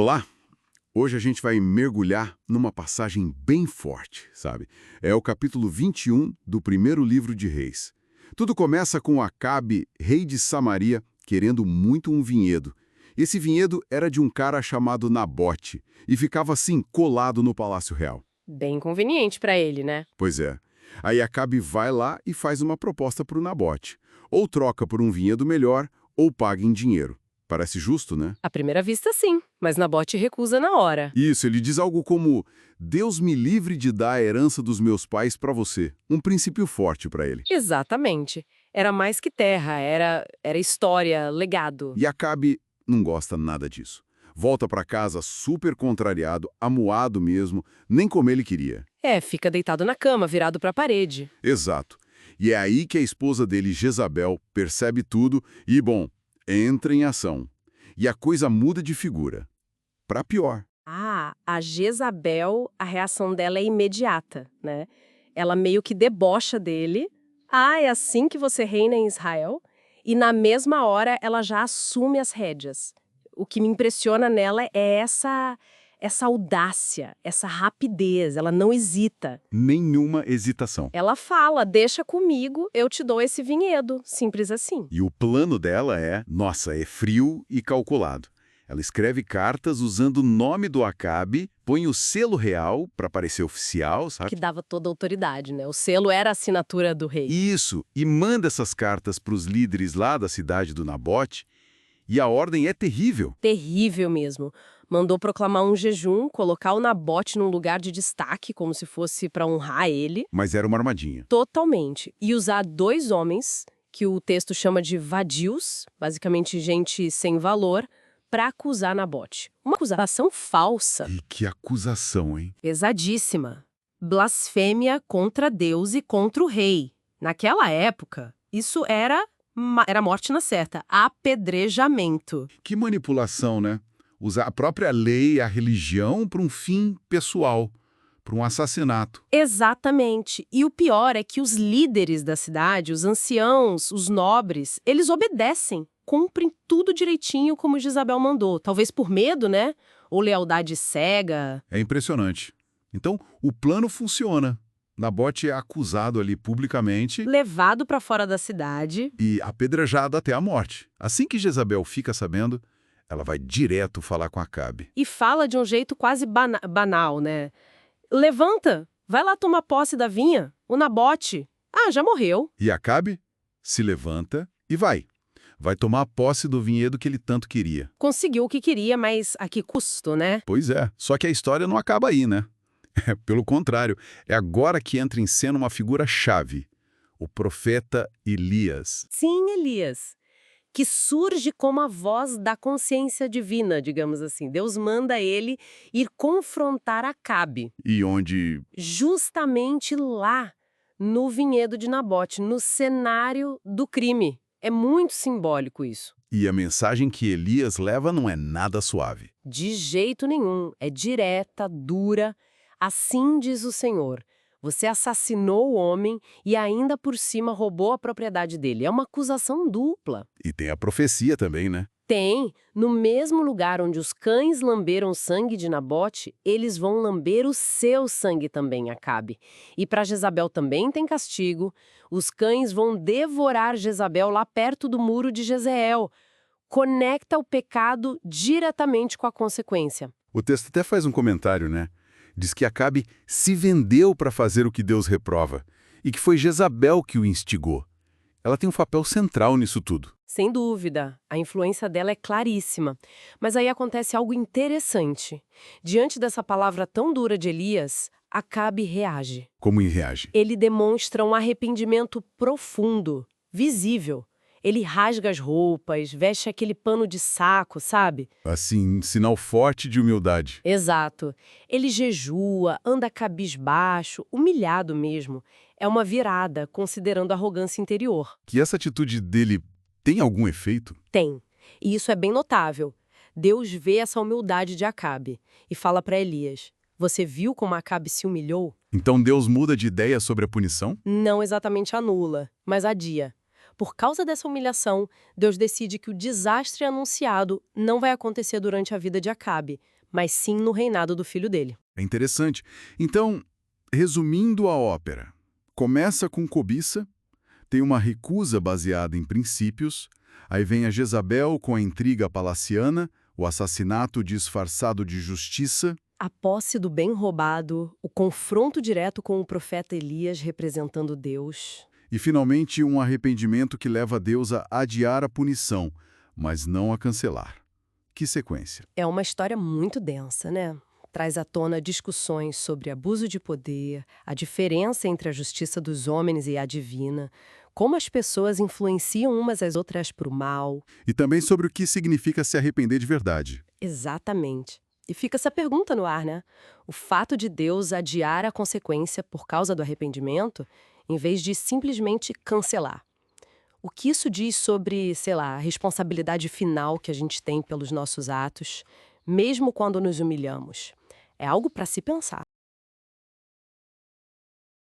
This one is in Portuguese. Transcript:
Olá! Hoje a gente vai mergulhar numa passagem bem forte, sabe? É o capítulo 21 do primeiro livro de Reis. Tudo começa com Acabe, rei de Samaria, querendo muito um vinhedo. Esse vinhedo era de um cara chamado Nabote e ficava assim colado no Palácio Real. Bem conveniente pra ele, né? Pois é. Aí Acabe vai lá e faz uma proposta para o Nabote. Ou troca por um vinhedo melhor, ou paga em dinheiro. Parece justo, né? À primeira vista, sim, mas Nabote recusa na hora. Isso, ele diz algo como: Deus me livre de dar a herança dos meus pais para você. Um princípio forte para ele. Exatamente. Era mais que terra, era história, legado. E Acabe não gosta nada disso. Volta para casa super contrariado, amuado mesmo, nem como ele queria. Fica deitado na cama, virado pra parede. Exato. E é aí que a esposa dele, Jezabel, percebe tudo e, bom, entra em ação. E a coisa muda de figura. Para pior. A Jezabel, a reação dela é imediata, né? Ela meio que debocha dele. É assim que você reina em Israel? E na mesma hora ela já assume as rédeas. O que me impressiona nela é essa audácia, essa rapidez, ela não hesita. Nenhuma hesitação. Ela fala, deixa comigo, eu te dou esse vinhedo, simples assim. E o plano dela nossa, é frio e calculado. Ela escreve cartas usando o nome do Acabe, põe o selo real para parecer oficial, sabe? Que dava toda a autoridade, né? O selo era a assinatura do rei. Isso, e manda essas cartas para os líderes lá da cidade do Nabote, e a ordem é terrível. Terrível mesmo. Mandou proclamar um jejum, colocar o Nabote num lugar de destaque, como se fosse para honrar ele. Mas era uma armadinha. Totalmente. E usar 2 homens, que o texto chama de vadios, basicamente gente sem valor, para acusar Nabote. Uma acusação falsa. E que acusação, hein? Pesadíssima. Blasfêmia contra Deus e contra o rei. Naquela época, isso era morte na certa, apedrejamento. Que manipulação, né? Usar a própria lei e a religião para um fim pessoal, para um assassinato. Exatamente. E o pior é que os líderes da cidade, os anciãos, os nobres, eles obedecem, cumprem tudo direitinho como Jezabel mandou. Talvez por medo, né? Ou lealdade cega. É impressionante. Então, o plano funciona. Nabote é acusado ali publicamente Levado para fora da cidade. e apedrejado até a morte. Assim que Jezabel fica sabendo, ela vai direto falar com Acabe. E fala de um jeito quase banal, né? Levanta, vai lá tomar posse da vinha. O Nabote. Já morreu. E Acabe se levanta e vai. Vai tomar posse do vinhedo que ele tanto queria. Conseguiu o que queria, mas a que custo, né? Pois é, só que a história não acaba aí, né? Pelo contrário, é agora que entra em cena uma figura-chave, o profeta Elias. Sim, Elias. Que surge como a voz da consciência divina, digamos assim. Deus manda ele ir confrontar Acabe. E onde... Justamente lá, no vinhedo de Nabote, no cenário do crime. É muito simbólico isso. E a mensagem que Elias leva não é nada suave. De jeito nenhum. É direta, dura. Assim diz o Senhor. Você assassinou o homem e ainda por cima roubou a propriedade dele. É uma acusação dupla. E tem a profecia também, né? Tem. No mesmo lugar onde os cães lamberam o sangue de Nabote, eles vão lamber o seu sangue também, Acabe. E para Jezabel também tem castigo. Os cães vão devorar Jezabel lá perto do muro de Jezreel. Conecta o pecado diretamente com a consequência. O texto até faz um comentário, né? Diz que Acabe se vendeu para fazer o que Deus reprova, e que foi Jezabel que o instigou. Ela tem um papel central nisso tudo. Sem dúvida, a influência dela é claríssima. Mas aí acontece algo interessante. Diante dessa palavra tão dura de Elias, Acabe reage. Como ele reage? Ele demonstra um arrependimento profundo, visível. Ele rasga as roupas, veste aquele pano de saco, sabe? Assim, sinal forte de humildade. Exato. Ele jejua, anda cabisbaixo, humilhado mesmo. É uma virada, considerando a arrogância interior. Que essa atitude dele tem algum efeito? Tem. E isso é bem notável. Deus vê essa humildade de Acabe e fala para Elias: você viu como Acabe se humilhou? Então Deus muda de ideia sobre a punição? Não exatamente anula, mas adia. Por causa dessa humilhação, Deus decide que o desastre anunciado não vai acontecer durante a vida de Acabe, mas sim no reinado do filho dele. É interessante. Então, resumindo a ópera, começa com cobiça, tem uma recusa baseada em princípios, aí vem a Jezabel com a intriga palaciana, o assassinato disfarçado de justiça. A posse do bem roubado, o confronto direto com o profeta Elias representando Deus. E, finalmente, um arrependimento que leva Deus a adiar a punição, mas não a cancelar. Que sequência! É uma história muito densa, né? Traz à tona discussões sobre abuso de poder, a diferença entre a justiça dos homens e a divina, como as pessoas influenciam umas às outras para o mal. E também sobre o que significa se arrepender de verdade. Exatamente. E fica essa pergunta no ar, né? O fato de Deus adiar a consequência por causa do arrependimento, em vez de simplesmente cancelar. O que isso diz sobre, sei lá, a responsabilidade final que a gente tem pelos nossos atos, mesmo quando nos humilhamos? É algo para se pensar.